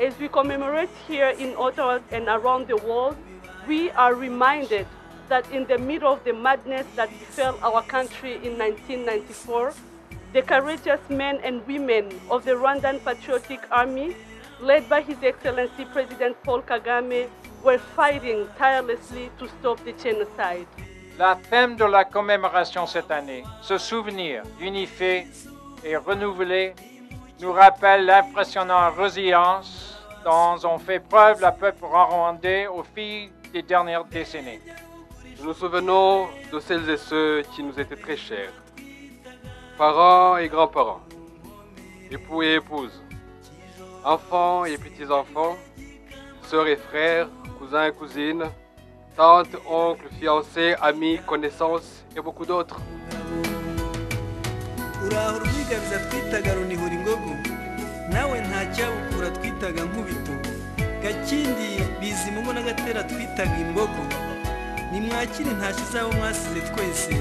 As we commemorate here in Ottawa and around the world, we are reminded that in the middle of the madness that befell our country in 1994, the courageous men and women of the Rwandan Patriotic Army, led by His Excellency President Paul Kagame, were fighting tirelessly to stop the genocide. Le thème de la commémoration cette année, se souvenir, unifier et renouveler, nous rappelle l'impressionnante résilience dont ont fait preuve le peuple rwandais au fil des dernières décennies. Nous nous souvenons de celles et ceux qui nous étaient très chers, parents et grands-parents, époux et épouses, enfants et petits-enfants, sœurs et frères, cousins et cousines, tantes, oncles, fiancés, amis, connaissances et beaucoup d'autres. uraho rwigabiza twitaga runihura ingogo nawe ntacyabukura twitaga nkubito gakindi bizimungo n'agatera twitaga imbogo nimwakire ntashye zabo mwasize twese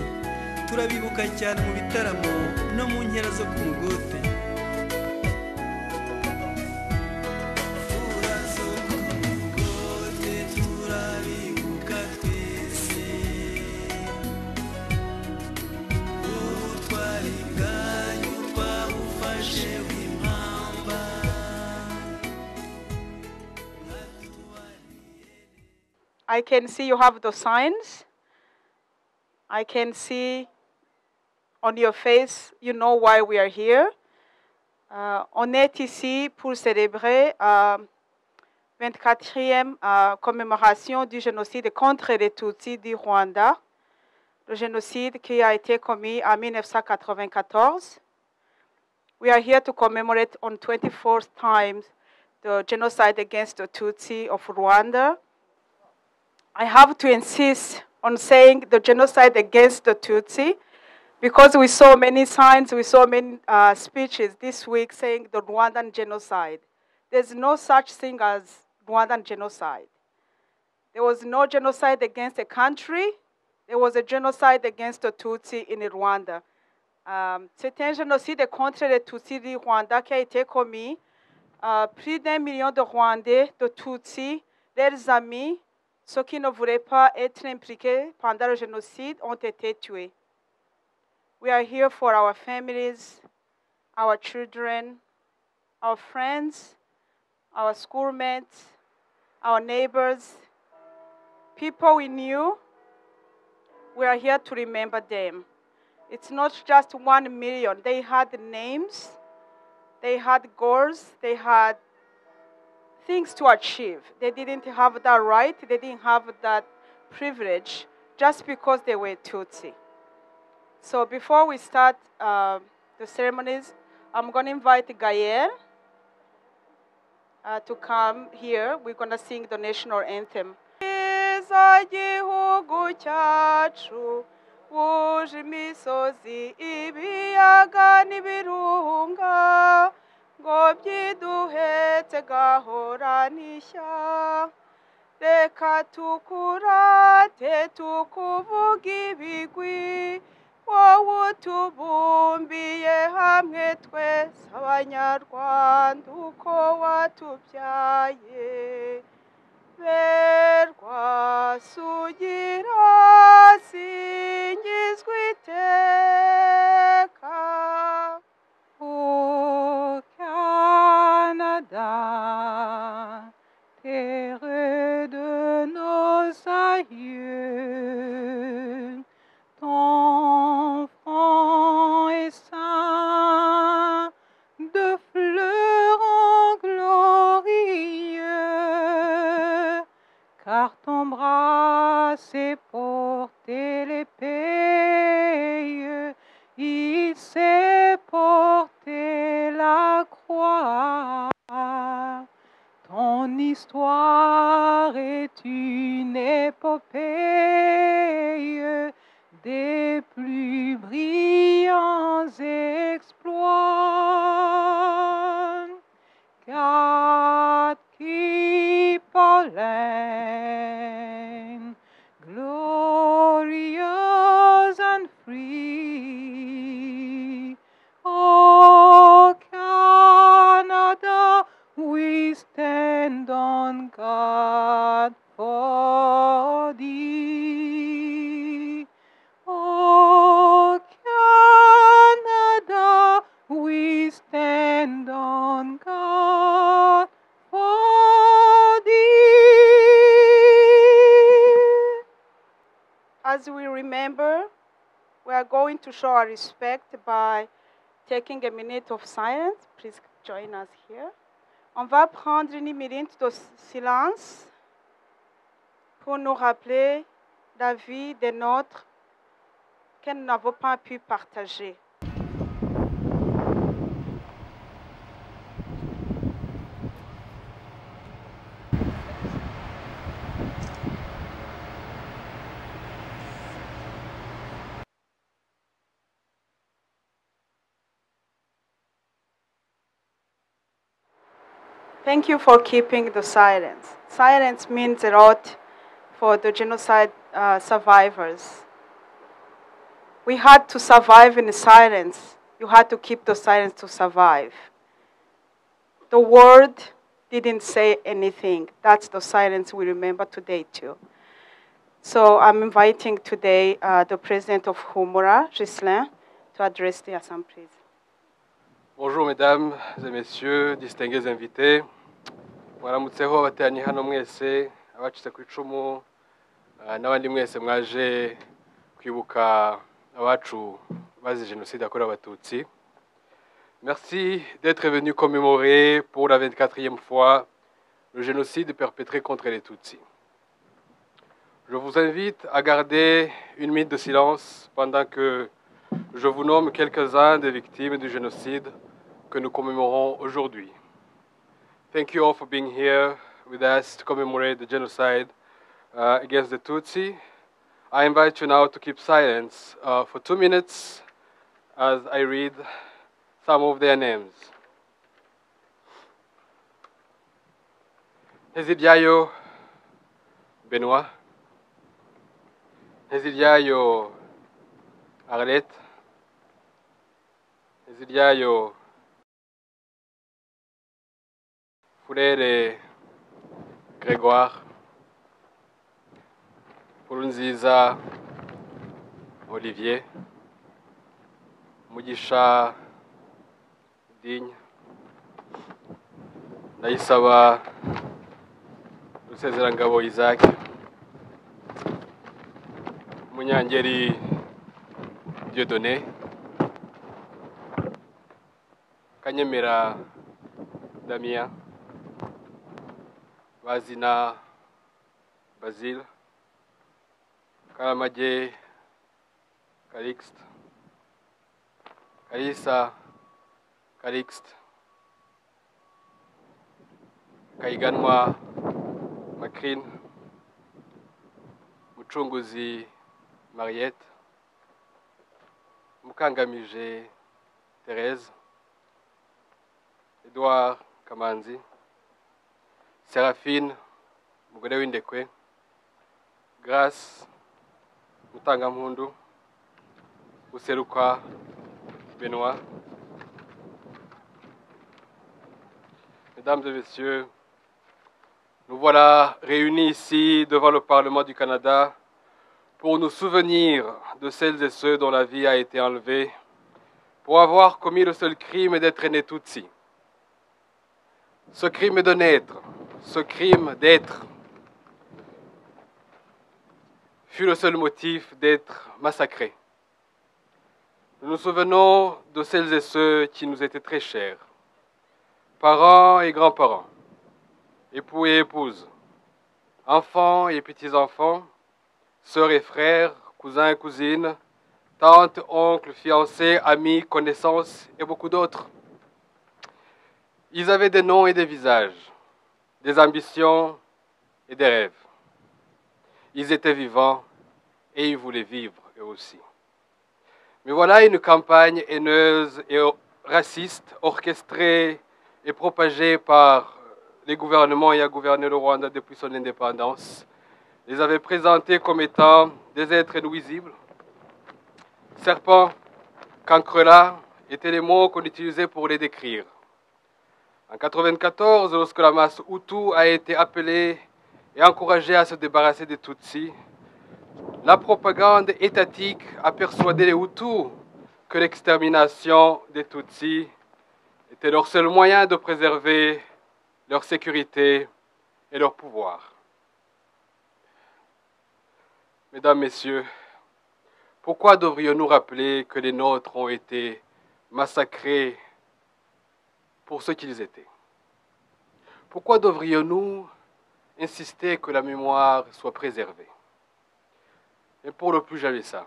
turabibuka cyane mu bitaramo no mu nkera zo ku mugote. I can see you have the signs. I can see on your face, you know why we are here. On est ici pour célébrer la 24e commémoration du génocide contre les Tutsis du Rwanda, le génocide qui a été commis en 1994. We are here to commemorate on 24th times the genocide against the Tutsi of Rwanda. I have to insist on saying the genocide against the Tutsi because we saw many signs, we saw many speeches this week saying the Rwandan genocide. There's no such thing as Rwandan genocide. There was no genocide against a country. There was a genocide against the Tutsi in Rwanda. C'est un génocide contre les Tutsis du Rwanda qui a été commis. Plus d'1 million de Rwandais, de Tutsis, leurs amis, ceux qui ne voulaient pas être impliqués pendant le génocide ont été tués. We are here for our families, our children, our friends, our schoolmates, our neighbors, people we knew. We are here to remember them. It's not just 1 million. They had names, they had goals, they had things to achieve. They didn't have that right, they didn't have that privilege just because they were Tutsi. So before we start the ceremonies, I'm going to invite Gael to come here. We're going to sing the national anthem. Wuje imisozi ibiyaga n'ibirunga ngo byiduhetse gahora n'ishya reka tukurate tukuvuga ibigwi wowe utubumbiye hamwe twese abanyarwanda uko watubyaye berwa sugira singizwa iteka. O Canada, terre de nos aïeux, ton front est ceint de fleurons glorieux, car ton bras s'est porté l'épée, il s'est porté la croix. Ton histoire est une épopée des plus brillants exploits. God keep our land glorious and free. Oh, Canada, we stand remember, we are going to show our respect by taking a minute of silence. Please join us here. On va prendre une minute de silence pour nous rappeler la vie des nôtres que nous n'avons pas pu partager. Thank you for keeping the silence. Silence means a lot for the genocide survivors. We had to survive in silence. You had to keep the silence to survive. The word didn't say anything. That's the silence we remember today too. So I'm inviting today the president of Humura, Ghislain, to address the assembly. Bonjour mesdames et messieurs, distingués invités. Mwaramutseho abateraniye hano mwese, abacitse ku icumu, n'abandi mwese mwaje kwibuka abacu bazize Jenoside yakorewe Abatutsi. Merci d'être venu commémorer pour la 24e fois le génocide perpétré contre les Tutsis. Je vous invite à garder une minute de silence pendant que je vous nomme quelques-uns des victimes du génocide que nous commémorons aujourd'hui. Thank you all for being here with us to commemorate the genocide against the Tutsi. I invite you now to keep silence for 2 minutes as I read some of their names. Hezidyayo Benoit, Hezidyayo Arlette, Hezidyayo Frère Grégoire, Nkurunziza Olivier, Mugisha Digne, Ndayisaba Rusezerangabo Isaac, Munyangeri Dieudonné, Kanyemera Damien, Bazina Basile, Karamage Calixte, Kalisa Calixte, Kaiganwa Macrine, Muchunguzi Mariette, Mukangamije Thérèse, Edouard Kamanzi, Séraphine Mugore Windekwe, Grace Mutangampundu, Useruka Benoît. Mesdames et messieurs, nous voilà réunis ici devant le Parlement du Canada pour nous souvenir de celles et ceux dont la vie a été enlevée, pour avoir commis le seul crime d'être né Tutsi. Ce crime de naître, ce crime d'être, fut le seul motif d'être massacré. Nous nous souvenons de celles et ceux qui nous étaient très chers, parents et grands-parents, époux et épouses, enfants et petits-enfants, sœurs et frères, cousins et cousines, tantes, oncles, fiancés, amis, connaissances et beaucoup d'autres. Ils avaient des noms et des visages, des ambitions et des rêves. Ils étaient vivants et ils voulaient vivre eux aussi. Mais voilà une campagne haineuse et raciste orchestrée et propagée par les gouvernements ayant gouverné le Rwanda depuis son indépendance, les avait présentés comme étant des êtres nuisibles. Serpents, cancrelats étaient les mots qu'on utilisait pour les décrire. En 1994, lorsque la masse Hutu a été appelée et encouragée à se débarrasser des Tutsis, la propagande étatique a persuadé les Hutus que l'extermination des Tutsis était leur seul moyen de préserver leur sécurité et leur pouvoir. Mesdames, Messieurs, Pourquoi devrions-nous rappeler que les nôtres ont été massacrés pour ce qu'ils étaient? Pourquoi devrions-nous insister que la mémoire soit préservée? Et pour le plus, j'avais ça.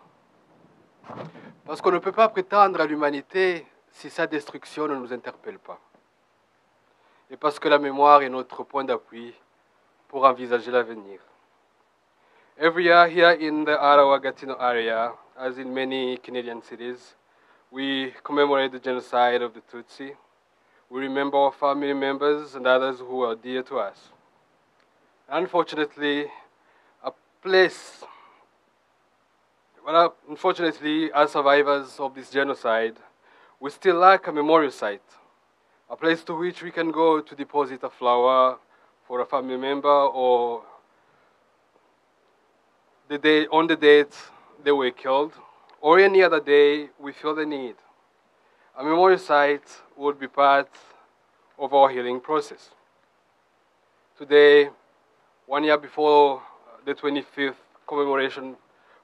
Parce qu'on ne peut pas prétendre à l'humanité si sa destruction ne nous interpelle pas. Et parce que la mémoire est notre point d'appui pour envisager l'avenir. Every year here in the Ottawa-Gatineau area, as in many Canadian cities, we commemorate the genocide of the Tutsi. We remember our family members and others who are dear to us. Unfortunately, unfortunately, as survivors of this genocide, we still lack a memorial site, a place to which we can go to deposit a flower for a family member or on the date they were killed, or any other day we feel the need. A memorial site would be part of our healing process. Today, 1 year before the 25th commemoration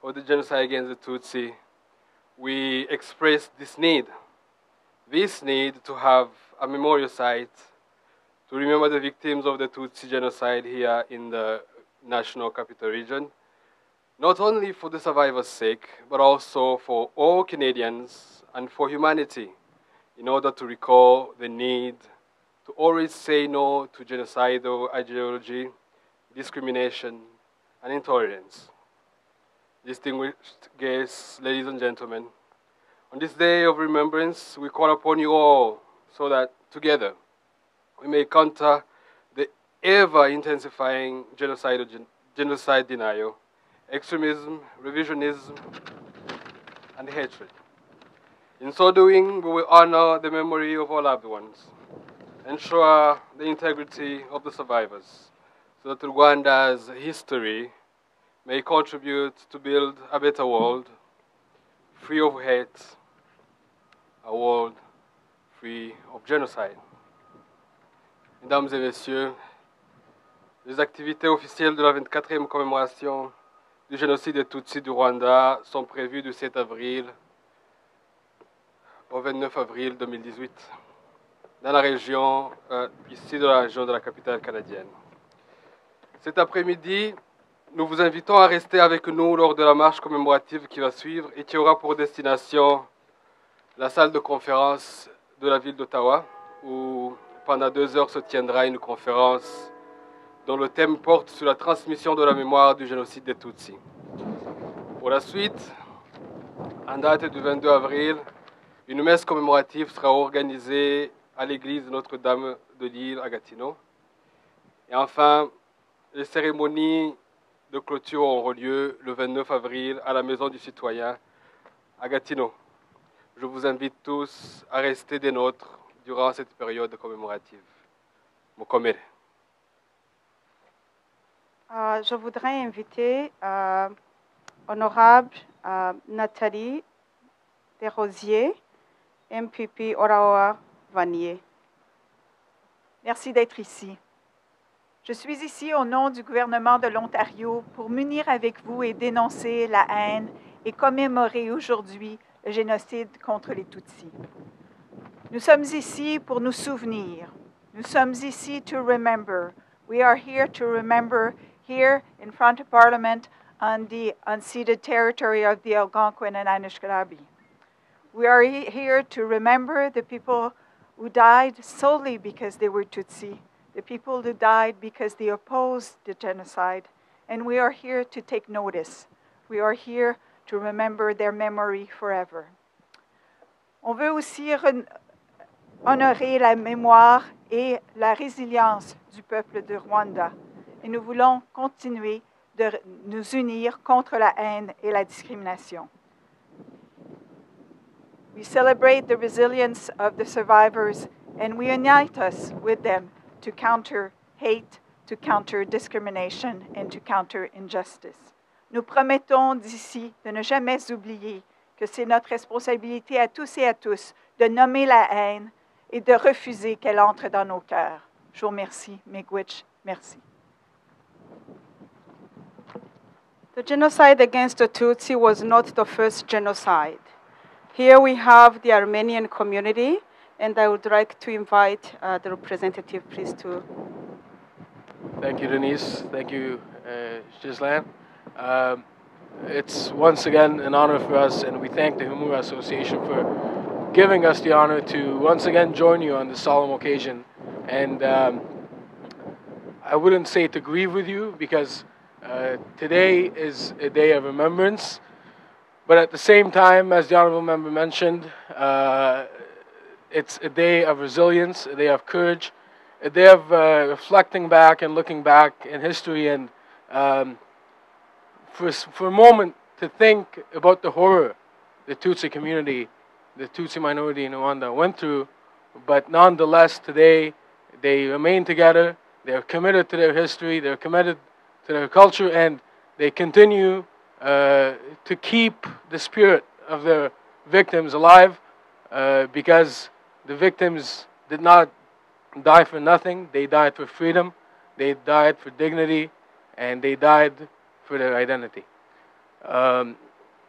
of the genocide against the Tutsi, we expressed this need to have a memorial site to remember the victims of the Tutsi genocide here in the National Capital Region, not only for the survivors' sake, but also for all Canadians and for humanity, in order to recall the need to always say no to genocidal ideology, discrimination, and intolerance. Distinguished guests, ladies and gentlemen, on this day of remembrance, we call upon you all so that together we may counter the ever-intensifying genocide denial, extremism, revisionism, and hatred. In so doing, we will honor the memory of our loved ones, ensure the integrity of the survivors, so that Rwanda's history may contribute to build a better world, free of hate, a world free of genocide. Mesdames et messieurs, les activités officielles de la 24e commémoration du génocide des Tutsis du Rwanda sont prévues du 7 avril au 29 avril 2018 dans la région, ici de la région de la capitale canadienne. Cet après-midi, nous vous invitons à rester avec nous lors de la marche commémorative qui va suivre et qui aura pour destination la salle de conférence de la ville d'Ottawa, où pendant 2 heures se tiendra une conférence dont le thème porte sur la transmission de la mémoire du génocide des Tutsis. Pour la suite, en date du 22 avril, une messe commémorative sera organisée à l'église Notre-Dame de l'Île à Gatineau. Et enfin, les cérémonies de clôture auront lieu le 29 avril à la Maison du Citoyen à Gatineau. Je vous invite tous à rester des nôtres durant cette période commémorative. Mukomere. Je voudrais inviter Honorable Nathalie Desrosiers, MPP Ottawa-Vanier. Merci d'être ici. Je suis ici au nom du gouvernement de l'Ontario pour m'unir avec vous et dénoncer la haine et commémorer aujourd'hui le génocide contre les Tutsis. Nous sommes ici pour nous souvenir. Nous sommes ici to remember. We are here to remember here in front of Parliament on the unceded territory of the Algonquin and Anishinaabe. We are here to remember the people who died solely because they were Tutsi, the people who died because they opposed the genocide, and we are here to take notice. We are here to remember their memory forever. On veut aussi honorer la mémoire et la résilience du peuple de Rwanda, et nous voulons continuer de nous unir contre la haine et la discrimination. We celebrate the resilience of the survivors, and we unite us with them to counter hate, to counter discrimination, and to counter injustice. Nous promettons d'ici de ne jamais oublier que c'est notre responsabilité à tous et à tous de nommer la haine et de refuser qu'elle entre dans nos cœurs. Je vous remercie. Miigwech, merci. The genocide against the Tutsi was not the first genocide. Here we have the Armenian community, and I would like to invite the representative, please, to. Thank you, Denise. Thank you, Ghislaine. It's once again an honor for us, and we thank the Humura Association for giving us the honor to once again join you on this solemn occasion. And I wouldn't say to grieve with you, because today is a day of remembrance, but at the same time, as the Honorable Member mentioned, it's a day of resilience, a day of courage, a day of reflecting back and looking back in history, and for a moment to think about the horror the Tutsi community, the Tutsi minority in Rwanda went through, but nonetheless today they remain together, they're committed to their history, they're committed to their culture, and they continue to keep the spirit of their victims alive, because the victims did not die for nothing. They died for freedom, they died for dignity, and they died for their identity.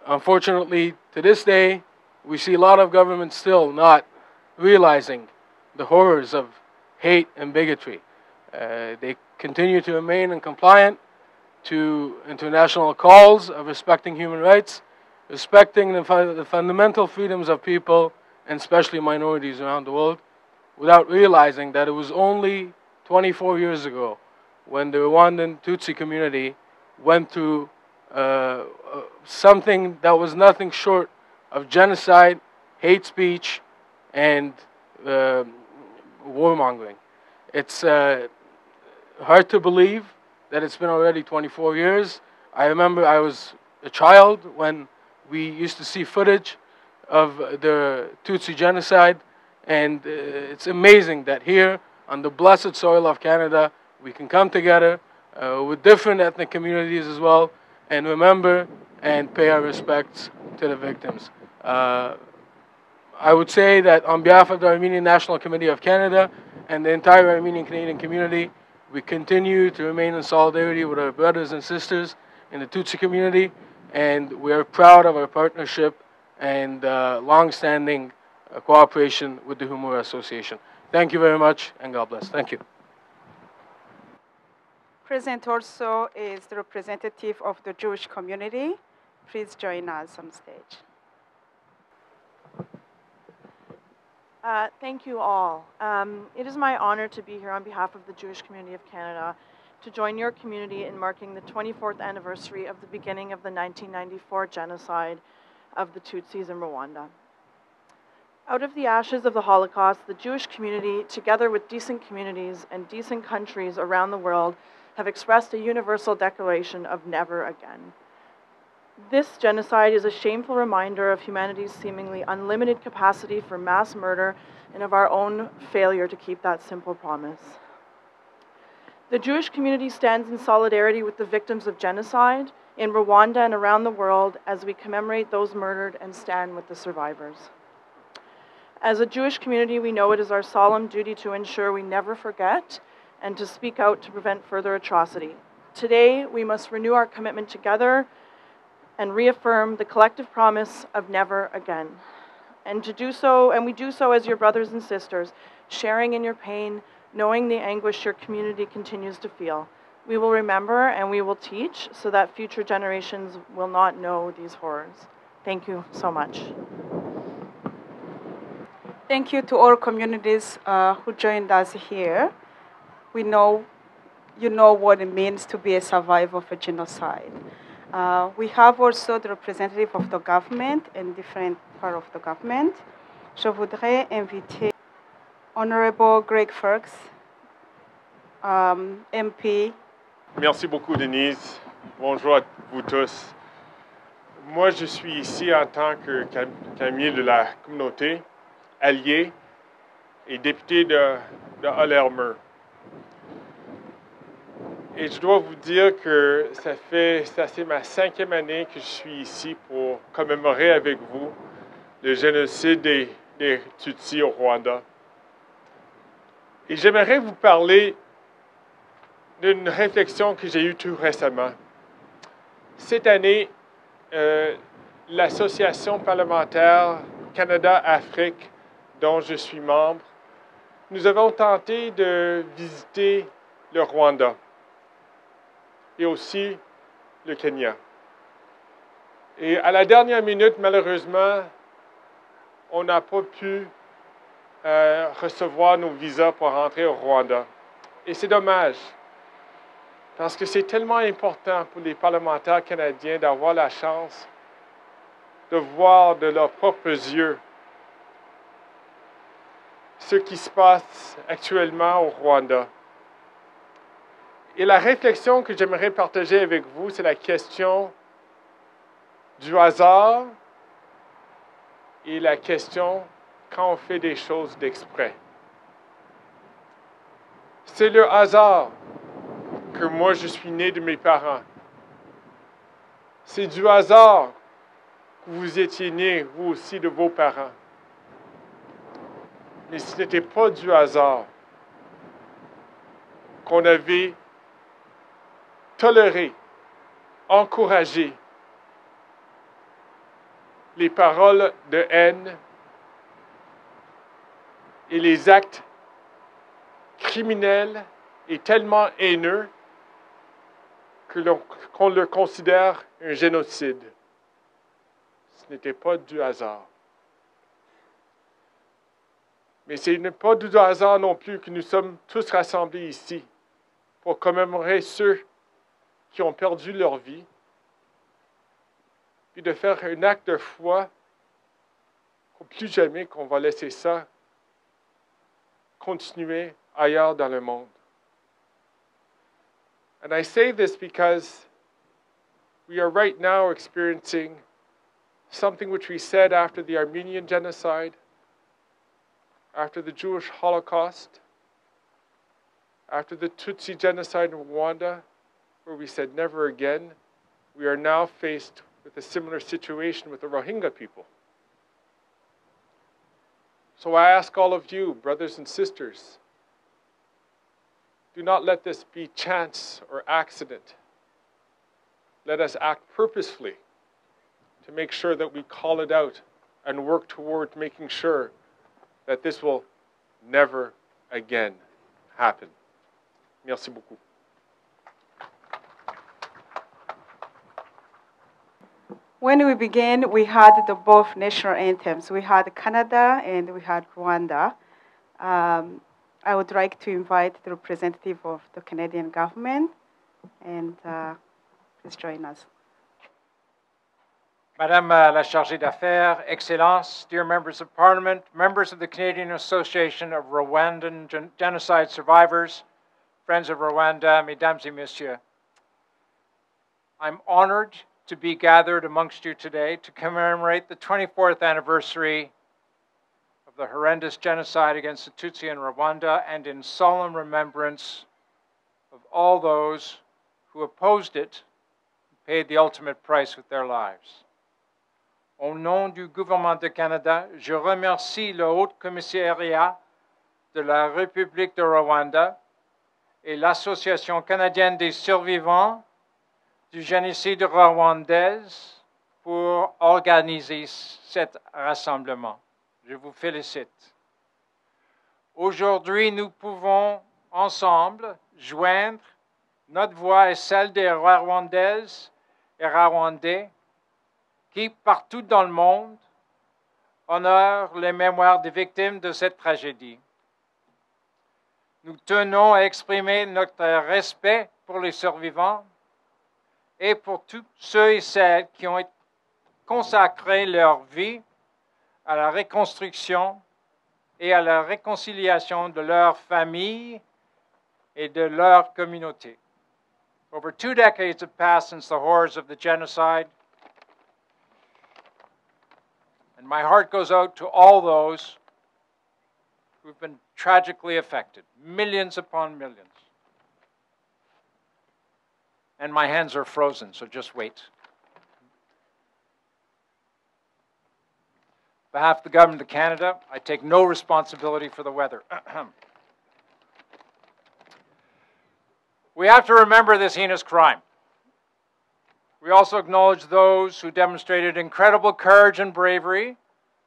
Unfortunately, to this day, we see a lot of governments still not realizing the horrors of hate and bigotry. They continue to remain compliant to international calls of respecting human rights, respecting the fundamental freedoms of people, and especially minorities around the world, without realizing that it was only 24 years ago when the Rwandan Tutsi community went through something that was nothing short of genocide, hate speech, and warmongering. It's hard to believe that it's been already 24 years. I remember I was a child when we used to see footage of the Tutsi genocide, and it's amazing that here on the blessed soil of Canada we can come together with different ethnic communities as well and remember and pay our respects to the victims. I would say that on behalf of the Armenian National Committee of Canada and the entire Armenian Canadian community, we continue to remain in solidarity with our brothers and sisters in the Tutsi community, and we are proud of our partnership and long-standing cooperation with the Humura Association. Thank you very much, and God bless. Thank you. Present also is the representative of the Jewish community. Please join us on stage. Thank you all. It is my honor to be here on behalf of the Jewish community of Canada to join your community in marking the 24th anniversary of the beginning of the 1994 genocide of the Tutsis in Rwanda. Out of the ashes of the Holocaust, the Jewish community, together with decent communities and decent countries around the world, have expressed a universal declaration of never again. This genocide is a shameful reminder of humanity's seemingly unlimited capacity for mass murder and of our own failure to keep that simple promise. The Jewish community stands in solidarity with the victims of genocide in Rwanda and around the world as we commemorate those murdered and stand with the survivors. As a Jewish community, we know it is our solemn duty to ensure we never forget and to speak out to prevent further atrocity. Today, we must renew our commitment together and reaffirm the collective promise of never again. And we do so as your brothers and sisters, sharing in your pain, knowing the anguish your community continues to feel. We will remember and we will teach so that future generations will not know these horrors. Thank you so much. Thank you to all communities who joined us here. We know you know what it means to be a survivor of a genocide. We have also the representative of the government and different part of the government. Je voudrais inviter Honorable Greg Fergus, MP. Merci beaucoup, Denise. Bonjour à vous tous. Moi, je suis ici en tant qu'ami de la communauté, allié et député de Haut-Lermeux. Et je dois vous dire que c'est ma 5e année que je suis ici pour commémorer avec vous le génocide des Tutsis au Rwanda. Et j'aimerais vous parler d'une réflexion que j'ai eue tout récemment. Cette année, l'Association parlementaire Canada-Afrique, dont je suis membre, nous avons tenté de visiter le Rwanda et aussi le Kenya. Et à la dernière minute, malheureusement, on n'a pas pu recevoir nos visas pour rentrer au Rwanda. Et c'est dommage, parce que c'est tellement important pour les parlementaires canadiens d'avoir la chance de voir de leurs propres yeux ce qui se passe actuellement au Rwanda. Et la réflexion que j'aimerais partager avec vous, c'est la question du hasard et la question quand on fait des choses d'exprès. C'est le hasard que moi je suis né de mes parents. C'est du hasard que vous étiez né, vous aussi, de vos parents. Mais ce n'était pas du hasard qu'on avait toléré, encouragé les paroles de haine et les actes criminels et tellement haineux qu'on le considère un génocide. Ce n'était pas du hasard. Mais ce n'est pas du hasard non plus que nous sommes tous rassemblés ici pour commémorer ceux qui ont perdu leur vie, puis de faire un acte de foi pour plus jamais qu'on va laisser ça continuer ailleurs dans le monde. And I say this because we are right now experiencing something which we said after the Armenian genocide, after the Jewish Holocaust, after the Tutsi genocide in Rwanda, where we said never again. We are now faced with a similar situation with the Rohingya people. So I ask all of you, brothers and sisters, do not let this be chance or accident. Let us act purposefully to make sure that we call it out and work toward making sure that this will never again happen. Merci beaucoup. When we began, we had the both national anthems. We had Canada and we had Rwanda. I would like to invite the representative of the Canadian government, and please join us. Madame la Chargée d'Affaires, Excellences, dear members of Parliament, members of the Canadian Association of Rwandan Genocide Survivors, friends of Rwanda, Mesdames et Messieurs, I'm honored to be gathered amongst you today to commemorate the 24th anniversary of the horrendous genocide against the Tutsi in Rwanda, and in solemn remembrance of all those who opposed it and paid the ultimate price with their lives. Au nom du gouvernement du Canada, je remercie le Haut Commissariat de la République de Rwanda et l'Association canadienne des survivants du génocide rwandais pour organiser cet rassemblement. Je vous félicite. Aujourd'hui, nous pouvons ensemble joindre notre voix et celle des Rwandaises et Rwandais qui, partout dans le monde, honorent les mémoires des victimes de cette tragédie. Nous tenons à exprimer notre respect pour les survivants et pour tous ceux et celles qui ont consacré leur vie à la reconstruction et à la réconciliation de leur famille et de leur communauté. Over 2 decades have passed since the horrors of the genocide, and my heart goes out to all those who've been tragically affected, millions upon millions. And my hands are frozen, so just wait. On behalf of the Government of Canada, I take no responsibility for the weather. We have to remember this heinous crime. We also acknowledge those who demonstrated incredible courage and bravery,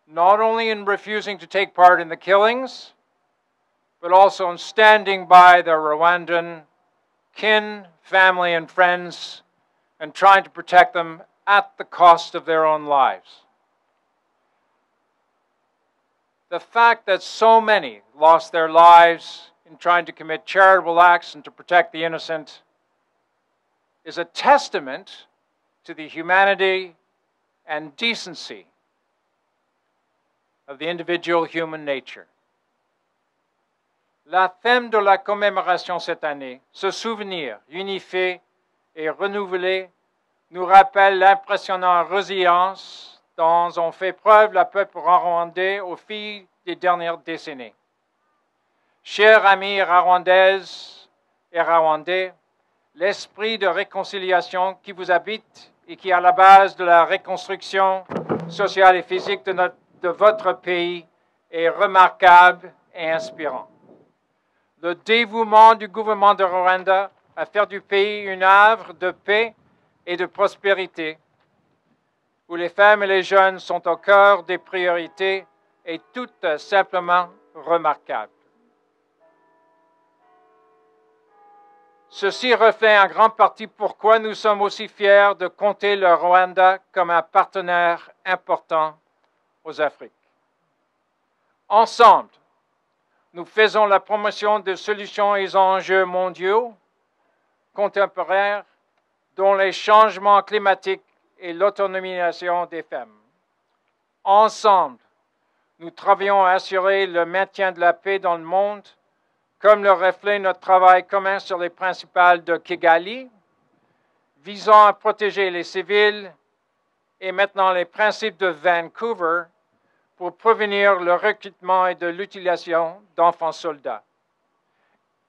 not only in refusing to take part in the killings, but also in standing by their Rwandan kin, family, and friends, and trying to protect them at the cost of their own lives. The fact that so many lost their lives in trying to commit charitable acts and to protect the innocent is a testament to the humanity and decency of the individual human nature. La thème de la commémoration cette année, se souvenir, unifier et renouveler, nous rappelle l'impressionnante résilience dont ont fait preuve le peuple rwandais au fil des dernières décennies. Chers amis rwandaises et rwandais, l'esprit de réconciliation qui vous habite et qui est à la base de la reconstruction sociale et physique de votre pays est remarquable et inspirant. Le dévouement du gouvernement de Rwanda à faire du pays une havre de paix et de prospérité, où les femmes et les jeunes sont au cœur des priorités, est tout simplement remarquable. Ceci reflète en grande partie pourquoi nous sommes aussi fiers de compter le Rwanda comme un partenaire important aux Afriques. Ensemble, nous faisons la promotion de solutions et enjeux mondiaux contemporains dont les changements climatiques et l'autonomisation des femmes. Ensemble, nous travaillons à assurer le maintien de la paix dans le monde, comme le reflète notre travail commun sur les principes de Kigali, visant à protéger les civils, et maintenant les principes de Vancouver pour prévenir le recrutement et de l'utilisation d'enfants soldats.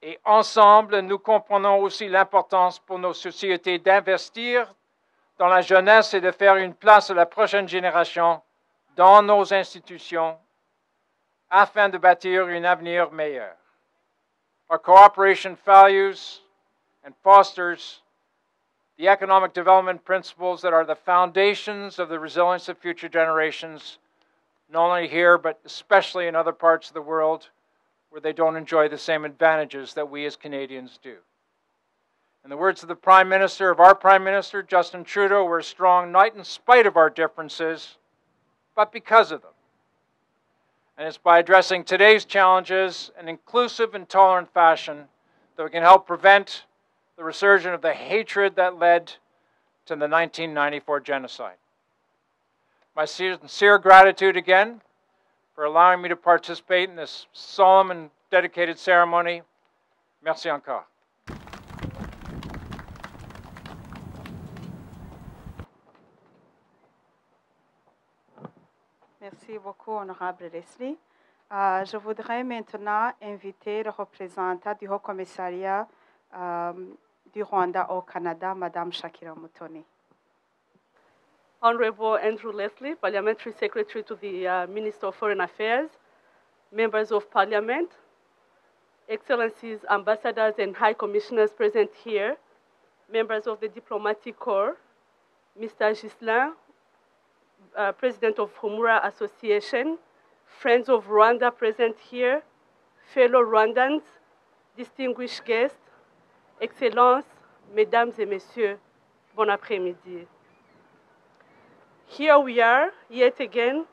Et ensemble, nous comprenons aussi l'importance pour nos sociétés d'investir dans la jeunesse et de faire une place à la prochaine génération dans nos institutions afin de bâtir un avenir meilleur. Our cooperation values and fosters the economic development principles that are the foundations of the resilience of future generations, not only here, but especially in other parts of the world where they don't enjoy the same advantages that we as Canadians do. In the words of the Prime Minister, of our Prime Minister, Justin Trudeau, we're strong not in spite of our differences, but because of them. And it's by addressing today's challenges in an inclusive and tolerant fashion that we can help prevent the resurgence of the hatred that led to the 1994 genocide. My sincere gratitude again for allowing me to participate in this solemn and dedicated ceremony. Merci encore. Merci beaucoup, Honorable Leslie. Je voudrais maintenant inviter le représentant du Haut Commissariat du Rwanda au Canada, Madame Shakira Mutoni. Honorable Andrew Leslie, Parliamentary Secretary to the Minister of Foreign Affairs, members of Parliament, Excellencies, Ambassadors and High Commissioners present here, members of the Diplomatic Corps, Mr. Ghislain, President of Humura Association, Friends of Rwanda present here, fellow Rwandans, distinguished guests, Excellences, Mesdames et Messieurs, bon après-midi. Here we are, yet again,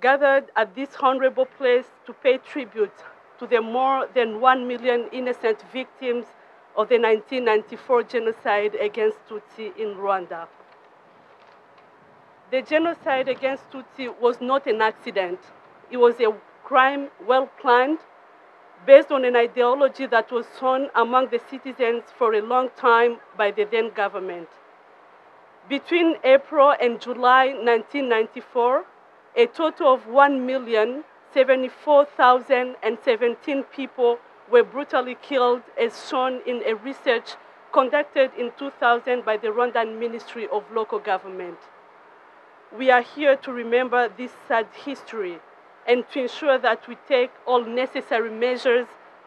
gathered at this honorable place to pay tribute to the more than 1 million innocent victims of the 1994 genocide against Tutsi in Rwanda. The genocide against Tutsi was not an accident. It was a crime well planned, based on an ideology that was sown among the citizens for a long time by the then government. Between April and July 1994, a total of 1,074,017 people were brutally killed, as shown in a research conducted in 2000 by the Rwandan Ministry of Local Government. We are here to remember this sad history and to ensure that we take all necessary measures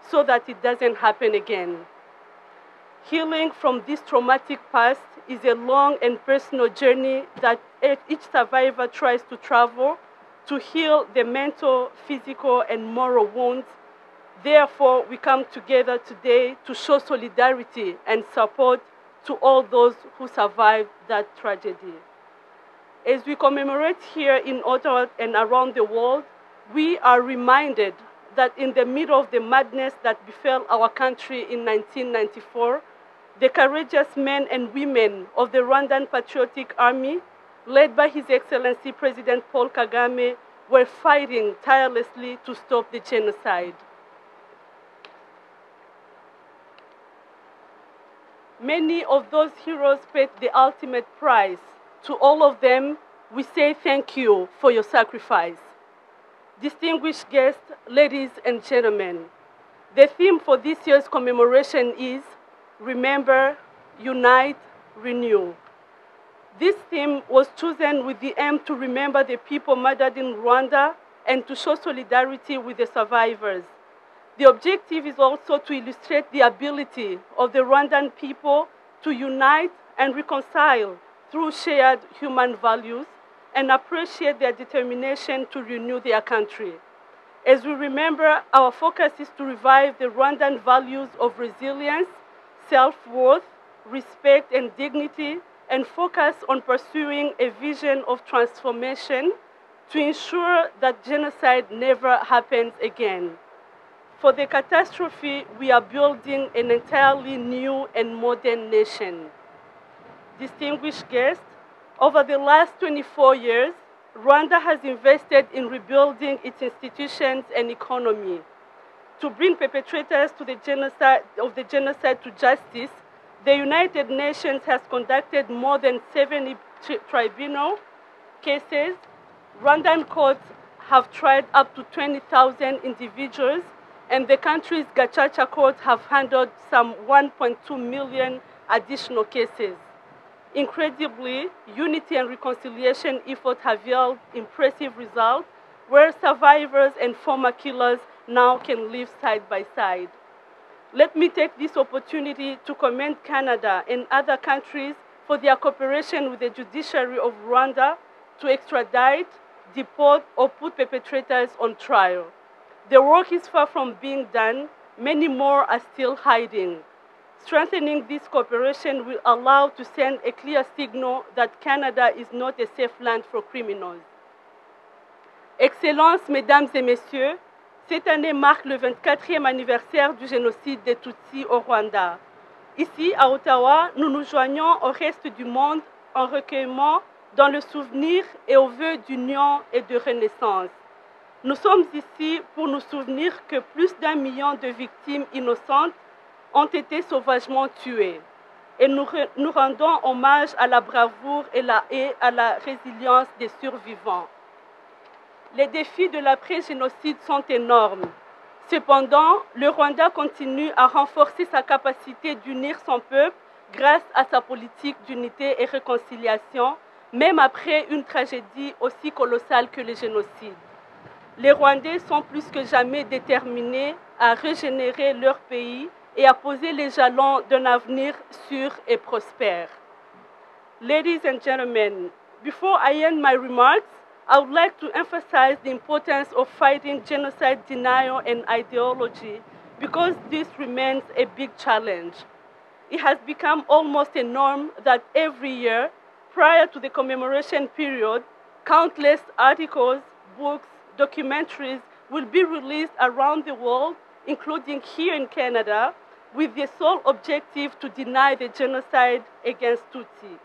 so that it doesn't happen again. Healing from this traumatic past is a long and personal journey that each survivor tries to travel to heal the mental, physical, and moral wounds. Therefore, we come together today to show solidarity and support to all those who survived that tragedy. As we commemorate here in Ottawa and around the world, we are reminded that in the middle of the madness that befell our country in 1994, the courageous men and women of the Rwandan Patriotic Army, led by His Excellency President Paul Kagame, were fighting tirelessly to stop the genocide. Many of those heroes paid the ultimate price. To all of them, we say thank you for your sacrifice. Distinguished guests, ladies and gentlemen, the theme for this year's commemoration is Remember, Unite, Renew. This theme was chosen with the aim to remember the people murdered in Rwanda and to show solidarity with the survivors. The objective is also to illustrate the ability of the Rwandan people to unite and reconcile through shared human values and appreciate their determination to renew their country. As we remember, our focus is to revive the Rwandan values of resilience, self-worth, respect, and dignity, and focus on pursuing a vision of transformation to ensure that genocide never happens again. For the catastrophe, we are building an entirely new and modern nation. Distinguished guests, over the last 24 years, Rwanda has invested in rebuilding its institutions and economy. To bring perpetrators to the genocide to justice, the United Nations has conducted more than 70 tribunal cases. Rwandan courts have tried up to 20,000 individuals, and the country's Gacaca courts have handled some 1.2 million additional cases. Incredibly, unity and reconciliation efforts have yielded impressive results, where survivors and former killers now can live side by side. Let me take this opportunity to commend Canada and other countries for their cooperation with the judiciary of Rwanda to extradite, deport, or put perpetrators on trial. The work is far from being done. Many more are still hiding. Strengthening this cooperation will allow to send a clear signal that Canada is not a safe land for criminals. Excellences, Mesdames et Messieurs, cette année marque le 24e anniversaire du génocide des Tutsis au Rwanda. Ici, à Ottawa, nous nous joignons au reste du monde en recueillement dans le souvenir et au vœu d'union et de renaissance. Nous sommes ici pour nous souvenir que plus d'1 million de victimes innocentes ont été sauvagement tuées. Et nous rendons hommage à la bravoure et à la résilience des survivants. Les défis de l'après-génocide sont énormes. Cependant, le Rwanda continue à renforcer sa capacité d'unir son peuple grâce à sa politique d'unité et réconciliation, même après une tragédie aussi colossale que le génocide. Les Rwandais sont plus que jamais déterminés à régénérer leur pays et à poser les jalons d'un avenir sûr et prospère. Ladies and gentlemen, before I end my remarks, I would like to emphasize the importance of fighting genocide denial and ideology because this remains a big challenge. It has become almost a norm that every year, prior to the commemoration period, countless articles, books, documentaries will be released around the world, including here in Canada, with the sole objective to deny the genocide against Tutsi.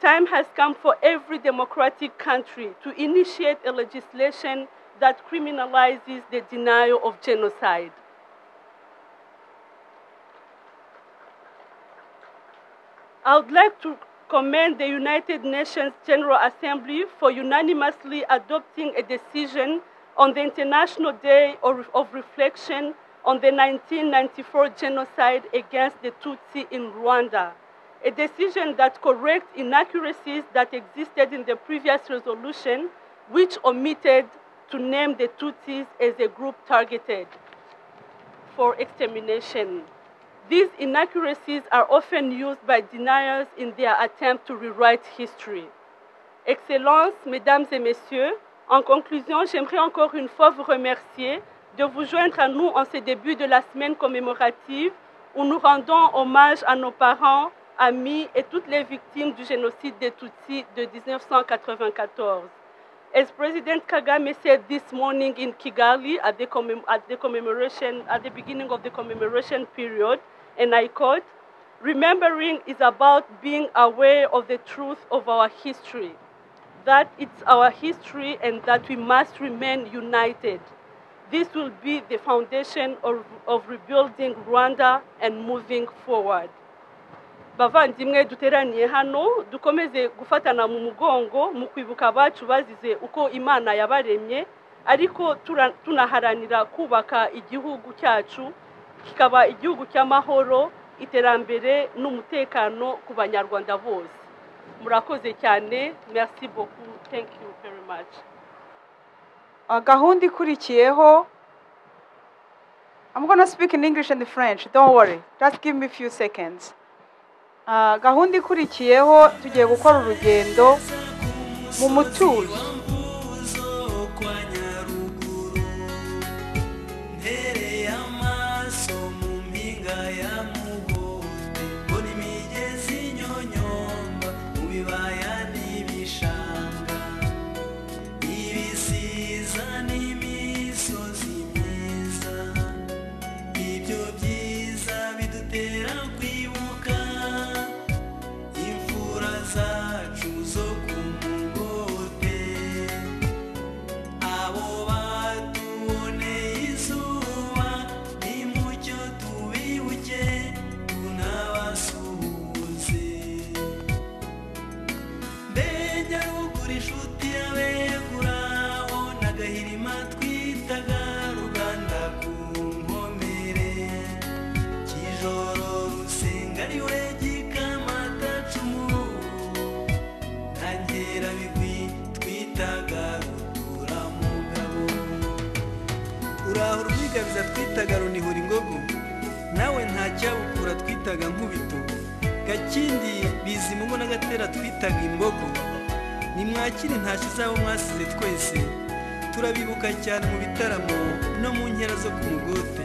Time has come for every democratic country to initiate a legislation that criminalizes the denial of genocide. I would like to commend the United Nations General Assembly for unanimously adopting a decision on the International Day of Reflection on the 1994 genocide against the Tutsi in Rwanda, a decision that corrects inaccuracies that existed in the previous resolution, which omitted to name the Tutsis as a group targeted for extermination. These inaccuracies are often used by deniers in their attempt to rewrite history. Excellences, Mesdames et Messieurs, en conclusion, j'aimerais encore une fois vous remercier de vous joindre à nous en ce début de la semaine commémorative où nous rendons hommage à nos parents, amis et toutes les victimes du génocide des Tutsis de 1994. As President Kagame said this morning in Kigali at the beginning of the commemoration period, and I quote, "Remembering is about being aware of the truth of our history, that it's our history and that we must remain united. This will be the foundation of rebuilding Rwanda and moving forward." Bavandimwe duteraniye hano dukomeze gufatana mu mugongo mu kwibuka abacu bazize uko Imana yabaremye, ariko tunaharanira kubaka igihugu cyacu kikaba igihugu cy'amahoro, iterambere n'umutekano ku banyarwanda bose. Murakoze cyane. Merci beaucoup. Thank you very much. Gahunda ikurikiyeho, I'm going to speak in English and French. Don't worry. Just give me a few seconds. Gahunda ikurikiyeho tugiye gukora urugendo mu mutuzo. uraho rwigabiza twitaga runihura ingogo, nawe ntacyabukura twitaga nkubito, gakindi bizimungu n'agatera twitaga imbogo, nimwakire ntashye zabo mwasize twese, turabibuka cyane mu bitaramo no mu nkera zo ku mugote.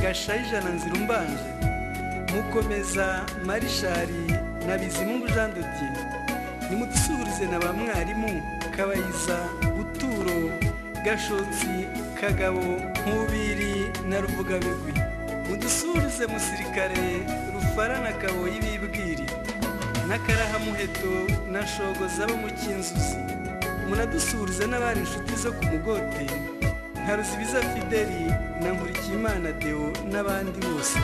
Gashayijana Nzirumbanje, Mukomeza Marishari na Bizimungu Jean de Dieu, nimudusuhurize na ba mwarimu Kabayiza, Buturo, Gashotsi, Kagabo, Nkubiri na Ruvugabigwi. Mudusuhurize Musirikare, Rufara na Kaboyi bibwiri, n'Akarahamuheto na Nshogoza bo mu Kinzuzi. Munadusuhurize n'abari inshuti zo ku Mugote nka Ruzibiza Fideli na Nkurikiyimana Deo n'abandi bose.